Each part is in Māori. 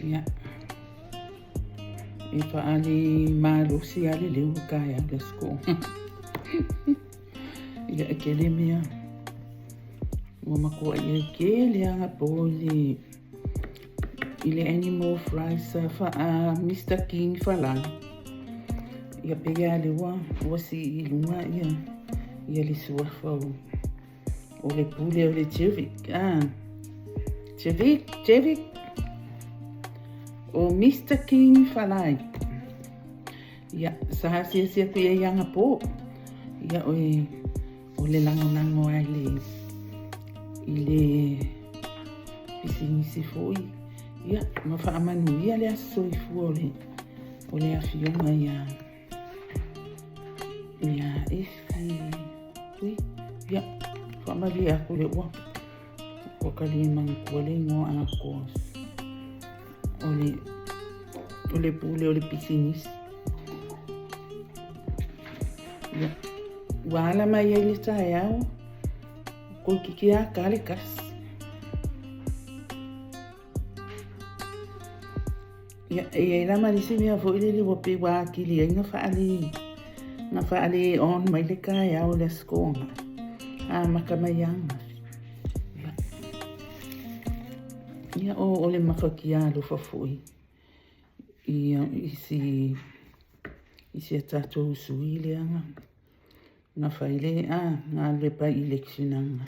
Ya. Ipa ali malusi ali leu kaya lesko. Ya kele mia. Mama ko ai kele anga poli. Ile animal fries fa Mr. King falan. Ya pega ali wa si ilunga ya. Ya li suwa fa o le pule o le chevik. Chevik. O Mr. King falai. Ya, sahasia ku yang po. Ya o le lango ai ile pisinisi foi. Ya, ma fa amanu ya le aso fu o le afionga ya. Ya, oui. Ya, fa ma li aku le wa. Ko kali mang ko le ngo akos. Ole pule ole pisinis. Ya. Wala mai ele tayao. Ko kikia kalikas. Ya la malisi mia fo ile li wopi wa kili nga fa ali on mai le kaya o le skoma. Makamayang. Ya ole makakia lo fa foi. Isi tato suile anga. Na faile nga le pa election anga.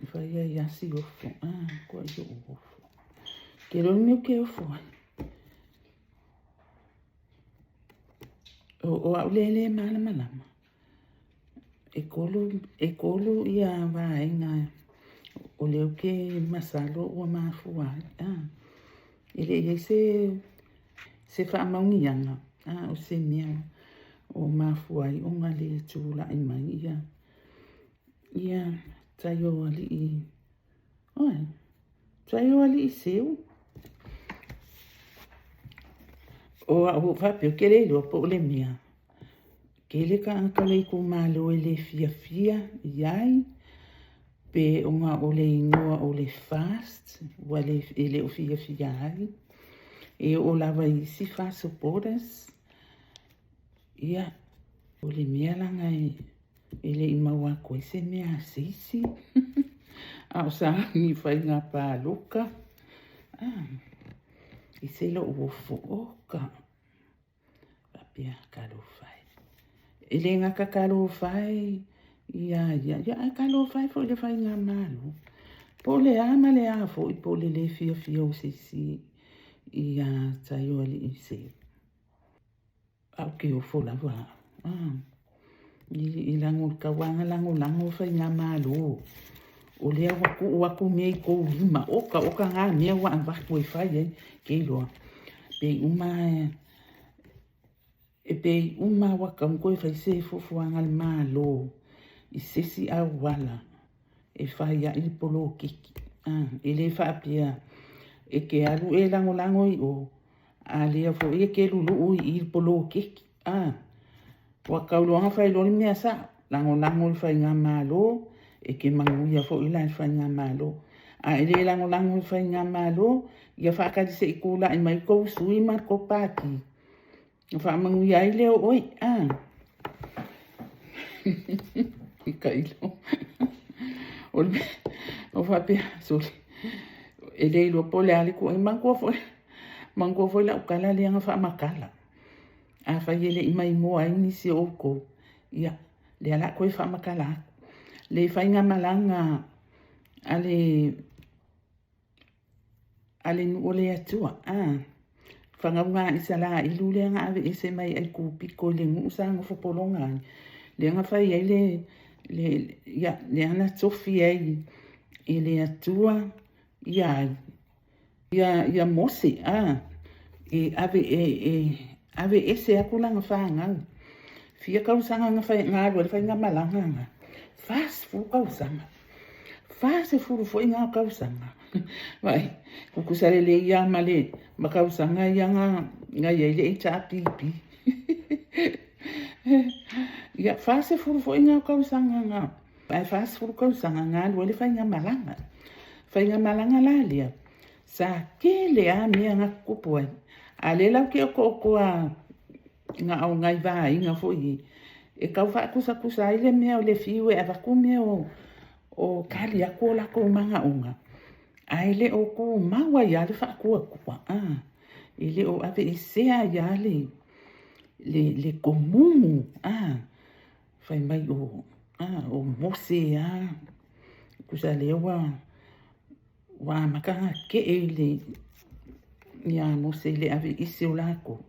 Faya yasi ofo. Kwa yo ofo. Kero meu que ofo. O aulele malama. Ekolo ia vai nga. O leo que masalo o mafua. Ele se fa maunianga. O se nia o mafua o ngale tula i mai ia. Ia tayo ali. Tayo ali seu. O fapio kele lo po le mia. Kele ka le ku malo ele fia iai. Pe unga ole ingoa ole fast, wale ele o fia ai. E o lava isi fast o podas. Ia, ole mea langa ele imawa koe se mea sisi. Au sa ni fai ngā pāloka. I se lo uofo oka. Papia kalo fai. Ele ngā kakalo fai. Ya, kalo fai fo le fai ngā malu. Po le ama le afo i po le fia o sisi i tayo ali i se. Au ke o fo lava. I lango kawanga lango fai ngā malu. O le waku mei ko lima. Oka ngā mea wa an waku e fai ke loa. Pe uma waka mko e fai se fo anga le malo. I sesi a wala e whaia i polo kiki. E le whaapia e ke alu e lango i o a lea fo e ke lulu i polo kiki. Wa kauloanga whai lori mea sa lango i whai ngā malo e ke manguia fo i lai whai ngā malo. E le lango i whai ngā malo ia whaakari se i kula i mai kou sui mar ko pāki. Whaamanguia i leo oi. Kailo. O fape soli. E le lo pole ali ko mango foi la ukala le nga fa makala. A fa yele i mai mo ai ni si oko. Ya, le ala ko fa makala. Le fa nga malanga ale nu ole atua whangaunga isa la ilu leanga ave ese mai ai kupiko le ngu usanga whapolonga leanga whai ai le ana tofi ai i le atua ia mose ave ese akulanga whangau fia kausanga nga whai ngā rua le whai ngā malanga nga fast fu kausanga fast fu foi ngā kausanga vai kukusare le ia male makausanga ia nga ia le ita pipi ia fast fu foi ngā kausanga nga vai fast fu kausanga ngā rua le whai ngā malanga la lia sa ke le a mea nga kupu ai a le lau ke o nga au ngai vai nga foi e kau fa kusa ai le mea o le fiu e avaku mea o kali a ko la ko manga unga ai le o ko mawa ya le fa ko ile o ave isea ya le komumu fai mai o mose kusa le wa makanga ke ele ya mose le ave isi o lako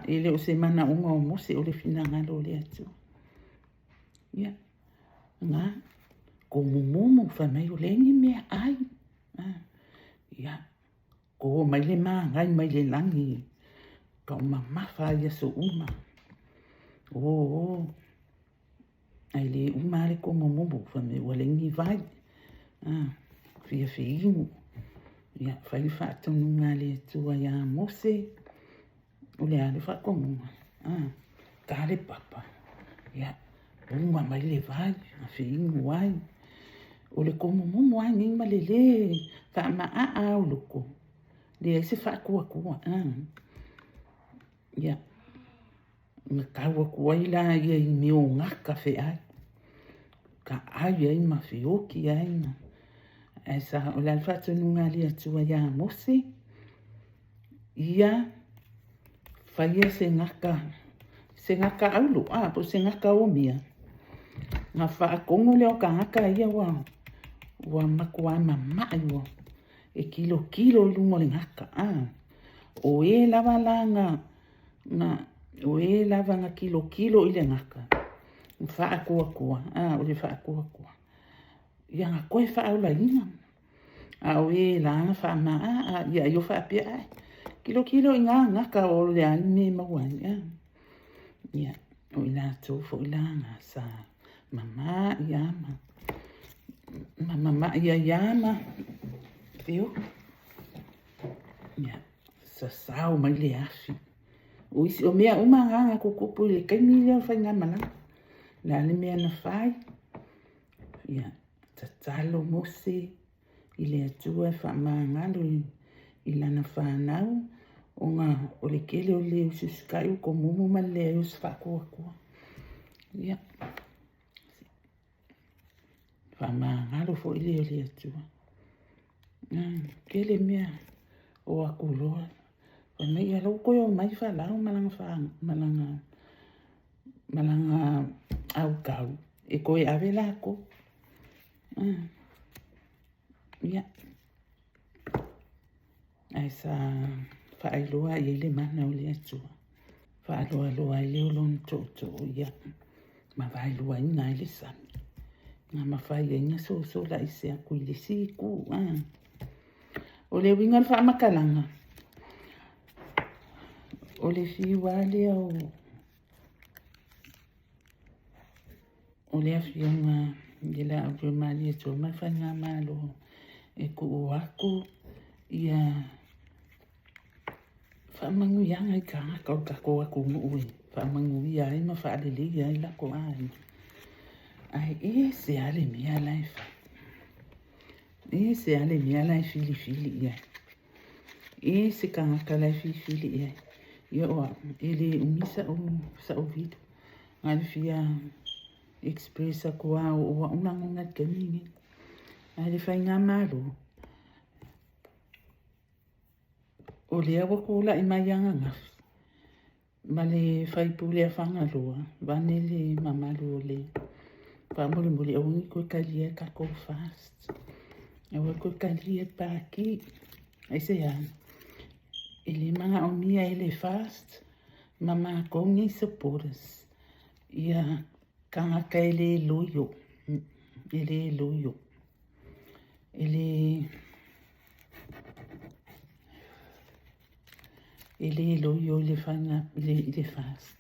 ele o se mana unga o mose o le finanga lo le atu ya nga ko mumu fa mai o lengi mea ai ya ko mai le ngai mai le langi ka mama fa ya so uma ai le uma le ko mumu fa mai o lengi vai fia fiingu ya fai fa tonu ngale tua ya mose o le ale fa komu kale papa ya uma mai le vai a fiingu wai o le komu mumu ai ni malele fa ma o loko le se fa kua ya me kawa kua ila ia I meo ngaka fe ai ka ai ai ma fioki ai na esa o le alfatu nunga lia tua ya mose ia faia se ngaka aulu po se ngaka o mia nga fa kongo le o ka ngaka ia wa makua mama iwa e kilo lungo le ngaka o e lava langa o e lava nga kilo i le ngaka fa akua o le fa akua ia nga koe fa au la inga o e langa fa ma ia yo fa pia kilo i ngaka o le alme mawani ia o ila to fo ila nga sa mama yama viu ya sa sao mai le afi o isi o mea nga kukupu le kaimi leo fai nga malanga la le mea na fai ya tatalo mose I le atua fa mangalo I lana whanau o le kele o le ususkai o ko mumu ma le us fa kua ya fa mangalo fo I le atua kele mea o akuloa fa mea loko yo mai fa lau malanga au kau e koe ave lako ya ai sa fa ailoa I le mana o le atua fa aloa I le olon toto ya ma va ailoa ina I le sami nga mawhai e nga so la I se aku I le siku o le winga fa makalanga o le fiwa le o le afianga le la au mali to ma fa nga malo e ku aku ia fa mangu yanga I ka ko aku ui fa mangu ia I ma fa le ia I la ko ai se ale mia life se ale mia life fili ia se ka life fili ia yo ele umisa sa ouvido ngal fia expressa ko o una ngat kamini ale fa nga malo o le awa kula I mayanga ngaf ma le fai pule a whangaloa wane le mamalu o le Whamuri au ni koe kalia kako fast. Awa koe kalia pāki. Ai se ana. Ele manga o mia ele fast. Mama kongi supporters. Ia kangaka ele loyo. Ele loyo. Ele loyo ele fanga ele fast.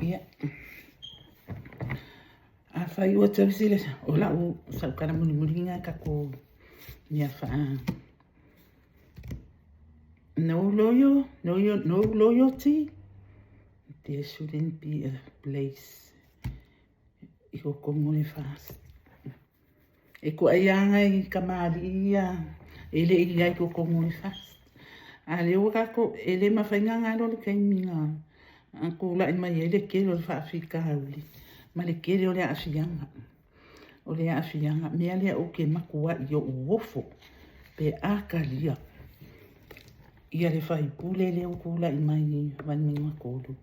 Ia. A fai o tawsile o la o sa kana muni nga kako nia fa. No loyalty. There shouldn't be a place. Iko komune fast. Eko ayanga I kamari ia. Ele ia iko komune fast. Ale o kako ele mafainga ngalo le kaiminga. Anko la ima ele kelo fa Afrika hauli. Ma le kele o le afianga. O le afianga. Mea lea o ke makua I o uofo. Pe akalia. Ia le fai pule le o kula I mai vanminga kolu.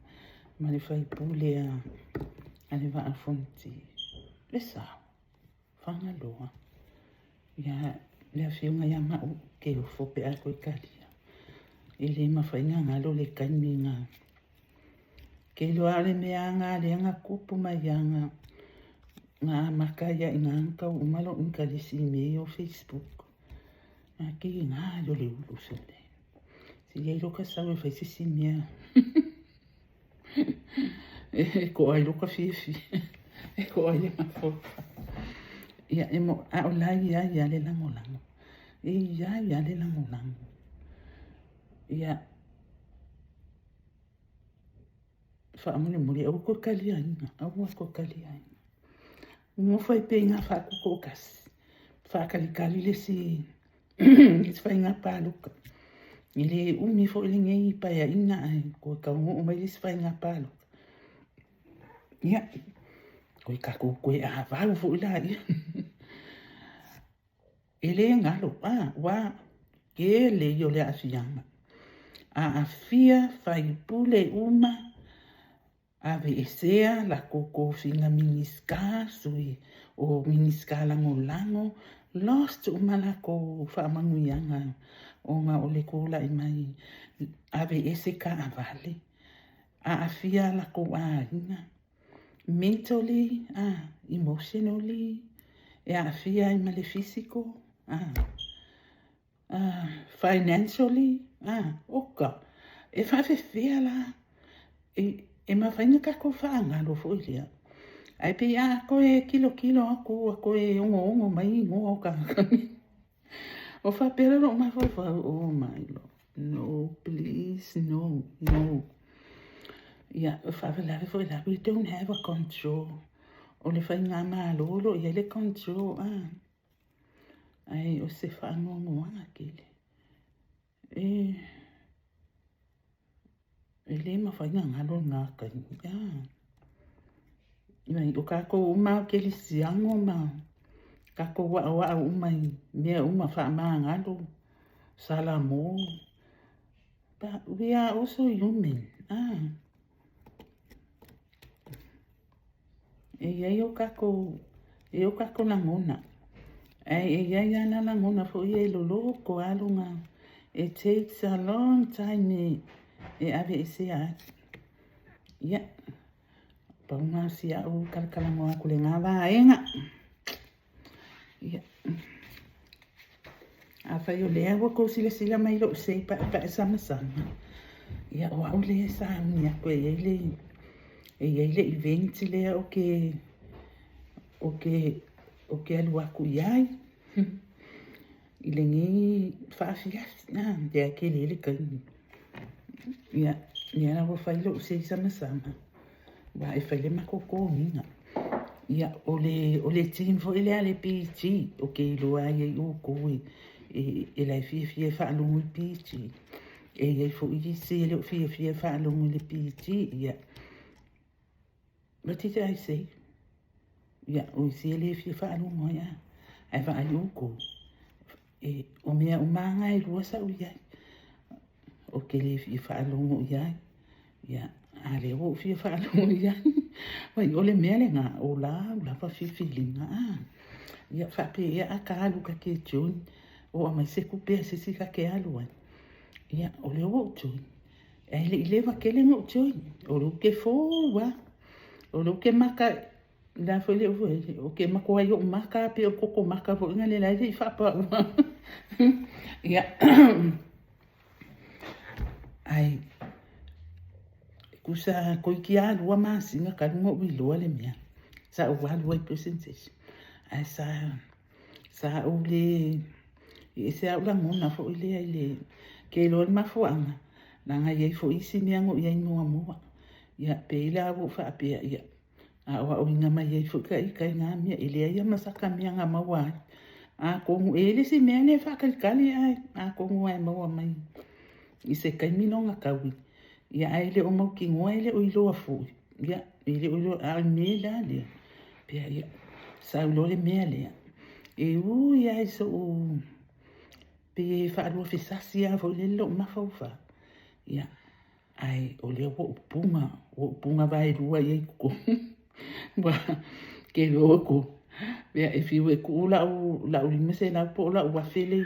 Ma le fai pule a le va afonti. Le sao. Fanga loa. Ia le afianga ia mau ke o fo pe ako I kalia. Ele mafainga ngalo le kaiminga. Ke loa le mea ngā le anga kupu mai anga ngā makaya I ngā nkau umalo nkalisi me o Facebook. Ngā ki ngā yo le ulu sole. Si yei loka sawe fai sisi mea. Ko ai loka fifi. Ko ai ngā fofa. Ia emo a o lai ia le lango lango. Ia le lango lango. Ia whaamune au ko kalia inga, au ko kalia inga. Mo fai pe ngā whakoko kasi. Whakalikali le si, fai ngā pāluka. I le umi fo ili ngei paia ina ai, ko kaungo o mai le si fai ngā pāluka. Ia, ko I kako koe a vau fo ila ia. Ele ngalo, wa, ke le yo le afianga. A afia fai pule uma, ave esea la koko finga miniska sui o miniska lango lost umala ko whaamanguyanga o ngā ole kola I mai ave ese ka avale a afia la ko a ina mentally emotionally e a afia I male physical financially oka e whawhewhia la e mawhainga kako whaangaro fo ilia. Ai pe a koe kilo ako, a koe ongo mai ngo o kakami. O whapera no mai whawha, oh my lord. No, please, no. Ia, whawelawe fo ila, we don't have a control. O le whainga maa lolo, ia le control, Ai, o se whaangongo anga kele. Ele mawhainga ngalo ngā kai. Ia, o kako uma ke li siango ma. Kako wa umai. Mea uma wha maa ngalo. Salamo. But we are also human. E o kako langona. E ana langona fo ie lolo ko alunga. It takes a long time e ave ese a. Ia. Paunga sia o kalakalango aku le ngā waenga. Ia. A whai o lea wako sila mai lo se pa sama. Ia o au lea sa uni ako e eile event lea o ke alu aku iai. I le ngi whaafiasi. Dea ke lele kaini. Ia. Ia wa whai lo se sama. Wa e whaile makoko minga. Ia o le team fo ele ale PG. O ke iloa ia I o koe. E lai fia whaalungu I PG. E iei fo I se leo fia whaalungu le PG. Ia. What did I say? Ia o I se le fia whaalungu ia. Ai wha ai o koe. O mea umanga I rua sa u iai. O ke le fia whaalungu iai. Ia. Ale o fia whaalo ia. Wai ole mea le ngā o la pa whiwhilinga. Ia whape ia a ka alu ka ke tūni. O a mai se kupea se si ka ke alu ai. Ia ole o tūni. E le ilewa kele ngō tūni. O lu ke fōua. O lu ke maka. La foi le ue. O ke mako ai o maka pe o koko maka fo inga le lai i whapa ua. Ia. Ai. Kusa koi ki alu a masinga ka lungo wiloa le mea. Sa o walu ai presentation. Ai sa o le i se au la mona fo ile ai le ke lo ma fo anga. Nanga ye fo isi ni ango ia inua mua. Ia pe ila o fa pe ia. A o inga mai ye fo kai nga mea ile ia masaka mea nga mawa. A ko mu ele si mea ne fa kali ai. A ko mu ai mawa mai. I se kai minonga kawi. Ia ai le o mau ki ngoa ele o iloa fui. Ia ele o iloa a me la le. Pea ia sa ulo le mea le. E ia so o pe fa alua fisasi a fo le lo mafaufa. Ia ai o le o punga vai rua ia ko. Wa ke lo ko. Pea e fiu e ku la o lima se la po la wa fele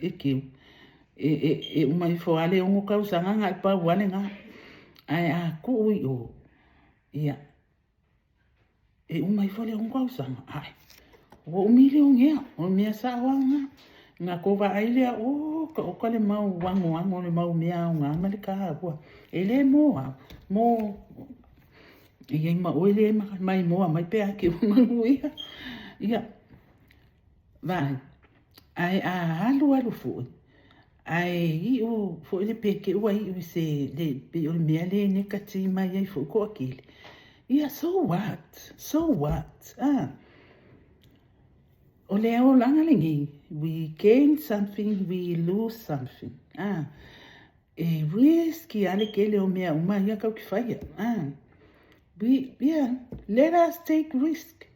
e ke. E umai fo ale o ka usanga nga pa wale nga ai a ku o ia e umai fo le o ka usanga ai o umile o ngea o mea sa wanga nga ko va ai le o ka le mau wango le mau mea nga ma le ka wa ele mo ia ma o ele mai mo mai pe ke mangu ia vai ai a alu fo ai o fo le peke o ai o se le pe o mea le ne kati mai ai fo ko akile. Ia so what? O le o langa lengi, we gain something, we lose something. E riski ale ke le o mea uma ia kau ki whaia. Let us take risk.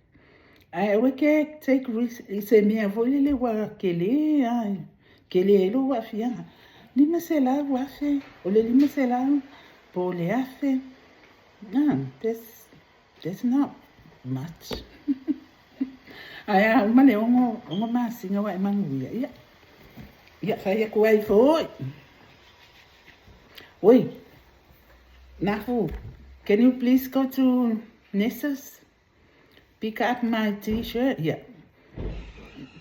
Ai o ke take risk, se mea fo le wa ke le ai. Que le lo wa fia lima se la wa fe o le lima se la po le afe that's not much. Ai ma le o ma singa wa mangu ia fa ia ko ai fo oi Nafu, can you please go to Nessa's, pick up my t-shirt? Yeah,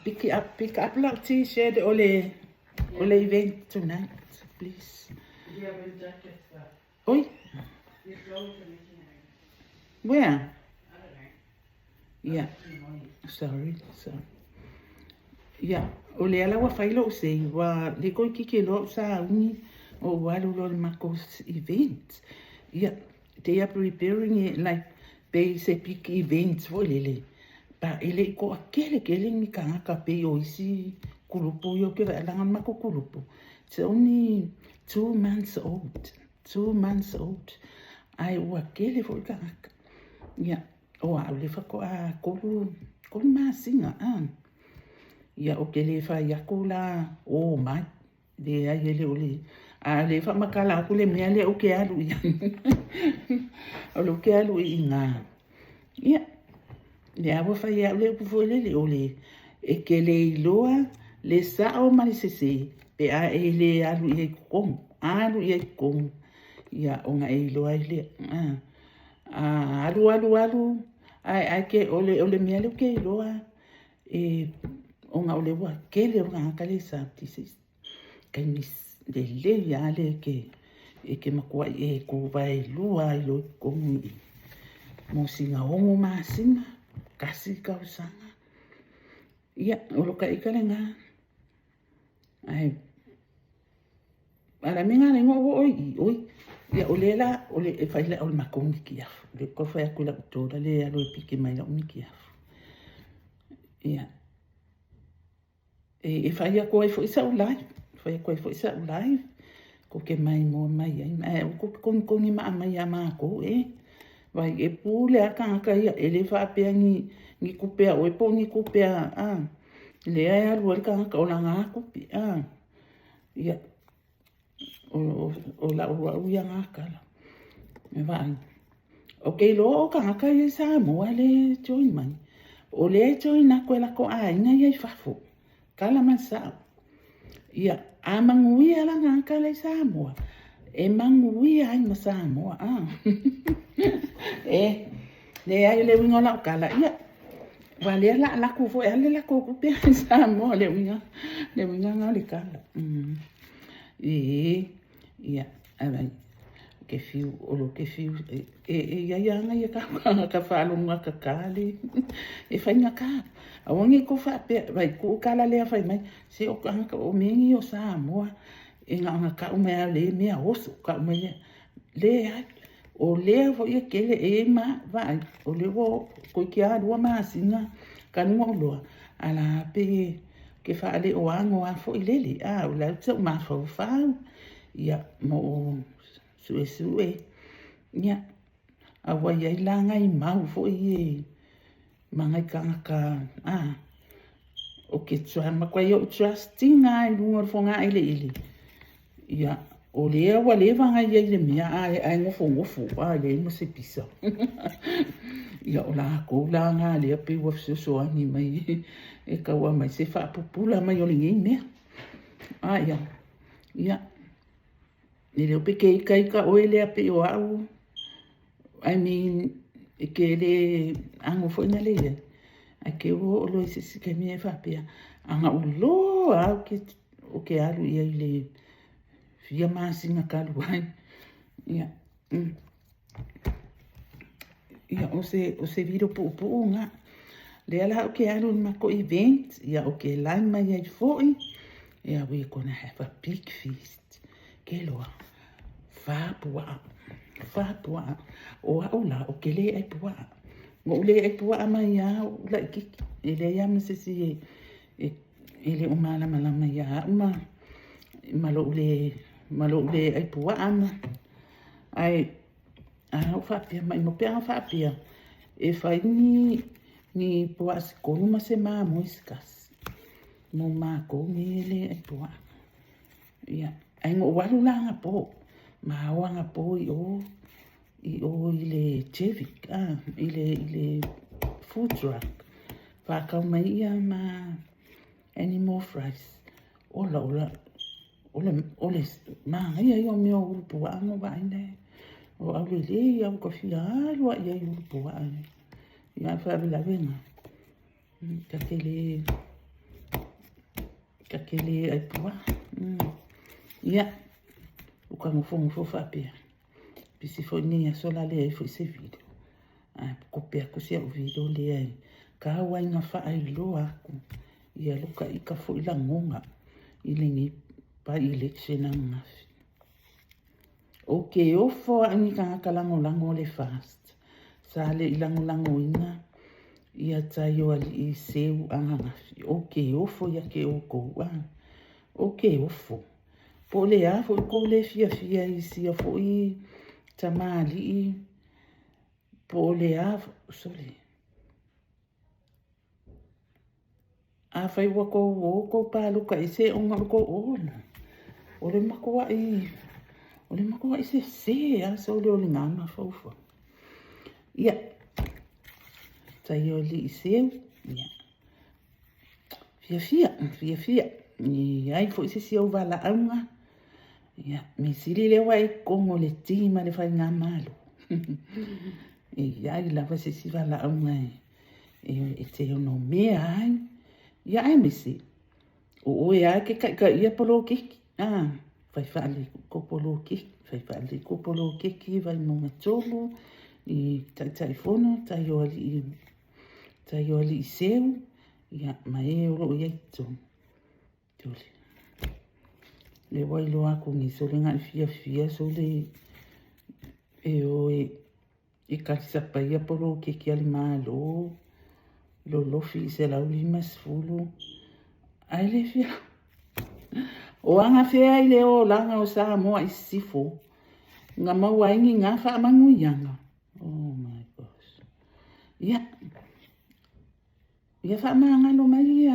pick up like t-shirt or the event tonight, please. Do you have a jacket, sir? Oi, You're going to missionary. where? I don't know. Yeah, sorry. Yeah, o le ala wa failo se wa le ko kike lo sa uni o wa lo makos event. Yeah, they are preparing it like basic events for lele. Pa ele ko akele ni ka pe o isi kulupu yo ke la mako kulupu. It's only 2 months old. 2 months old. Ai wa kele fo ka. Yeah, o a le fa ko a kolu masinga ia o ke le fa ia kula o mai le ai ele ole a le fa makala ku le mea le o ke alu ia o lo ke alu inga ia le avo fa ia le pu fo le ole e ke le loa le sa o mali se pe a ele alu ia kom ia o nga e loa ile alu ai ke ole mea le ke loa e onga ole wa kele nga kale sa tisis kai mis de le ya le ke e ke makua e ko vai lua lo ko mo singa ongo ma singa kasi ka sanga ia o ka ikale nga ai ala minga le ngo oi ia ole e faila ole makongi kia le ko fa ku la to le alo piki mai la unikia ia e faia ko fo isa live faia ko fo isa live ko ke mai mo mai ai ko ni ma ama ko vai e pule aka ia ele fa pe ni kupea o po ni kupea le ai alo ka la nga kupi ia o la o ia ngakala Me vai. O ke lo ka ka ye sa mo ale join mai. O le join na ko la ko ai nga ye fafo. Kala man sa. Ia a mangui ala nga ka le sa mo. E mangui ai na sa mo a. E le ai le winga la kala ia. Wa le la ku fo ale la ko ku pe sa mo le winga nga le kala. E ia ai ke fiu o lo ke fiu ia nga ia ka fa lo nga ka kali e fa nga ka a wangi ko fa pe vai ku kala le fa mai se o ka o mengi o sa mo e nga ka o me le me o so ka me le ai o le vo ia ke le e ma vai o le vo ko ki a do ma singa ka no lo ala pe ke fa le o ango a fo ile a o la tso ma fo fa ia mo sue nya a wa ia langa I mau fo I mangai ka o ke tsua ma kwa yo trusting ai lunga fo nga ile ia o le wa le vanga ia le mia ai ngofo le mo se pisa ia o la ko la nga le pe wa so ani mai e ka wa mai se fa popula mai o lingi me ia ni le pe ke ka o ele pe o au I mean ke le ango fo na le a ke o lo se ke mi fa pe anga o lo a ke o ke alu ia le fia masinga ka lu ai ia ia o se viro pu nga le ala o ke alu ma ko event ia o ke lai mai ai foi ia we gonna have a big feast ke lo fa pua o aula o ke le ai pua ngo le ai pua mai ya la ki ele ya me se si ele o mala mai ya malo le ai pua ana ai o fa pia mai mo pia fa pia e fa ni pua se ko ma se ma moiskas mo ma ko ni le ai pua ia ai ngo walu langa po ma wanga po I le chevik ile food truck fa ka mai ia ma animal fries ola ma ia yo me o po ano ba ine o au le ia ko fia lo ia yo po ano ia fa la venga ka le ai po ia o ka mo fo fa pia pisi fo ni a sola le fo se video ko pe ko se o video le ai ka wa nga fa ai lo aku ia lo ka ika fo ila ngonga ile ni pa election na okay o fo ani ka lango le fast sa le lango ina ia tayo ali I seu anga okay o fo ya ke o ko okay o fo po le a fo ko le fia I si a fo I tamali po le a sorry a fai wa ko pa lu ka ise o ko o le makua I se a so le ngama fo ia tayo li ise ia fia ni ai fo ise o vala anga ia me sili le wai kongo le tima le fai ngā malo ia I lava se si vala anga e te ono mea ai ia ai me si o ia ke ka ia polo kiki fai faali ko polo kiki vai mo matolo I telefono tayo ali seu ia mai o lo ia tole le wai lo aku ni so le ngai fia so le e ka sapa ia polo kiki ali malo lo fi se la ulimas fulu ai le fia o anga fea I le o langa o sa moa I sifo nga maua ingi nga wha amangu ianga oh my gosh ia wha amanga lo mai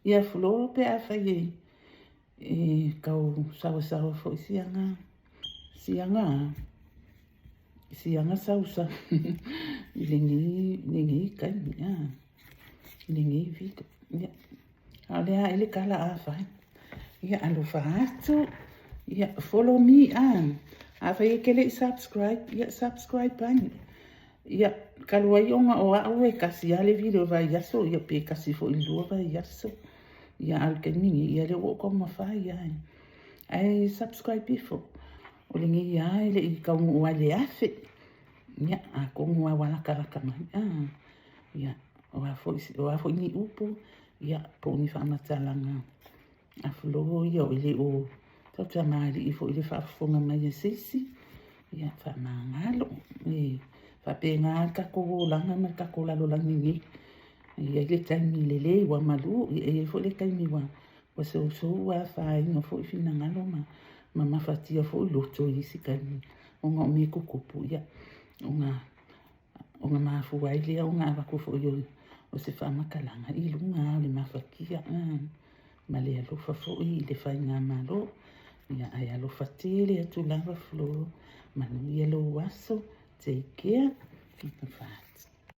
ia fulo pe a whai kau sawa fo sianga sianga sausa ilingi kaimi ilingi video ya alea ele kala afa ya alufa atu ya follow me afa yekele subscribe pani ya kalua yonga o awe kasi ale video va yaso ya pe kasi fo ilua va yaso ya alkemi ya le wo koma fa ya ai subscribe before olingi ya ele I kaungu wale afe ya akongu wa wala karaka mai ya wa fo ni upo ya po ni fa matalanga aflo ya ele o tata mali ifo ile fa fonga mai sisi ya fa mangalo fa penga ka ko langa ma ka ko la lo langi ya ile tani lele wa malu fo le tani wa so wa fa ino fo fina ngalo ma fatia fo lo to isi kani onga me ko kupu ya onga ma fu wa ile onga ba ko fo yo o se fa makalanga I lunga le mafakia ma le lo fa fo I le fa nga malo ya aya lo fatile tu lava flo manu yelo waso take care. Keep the fire.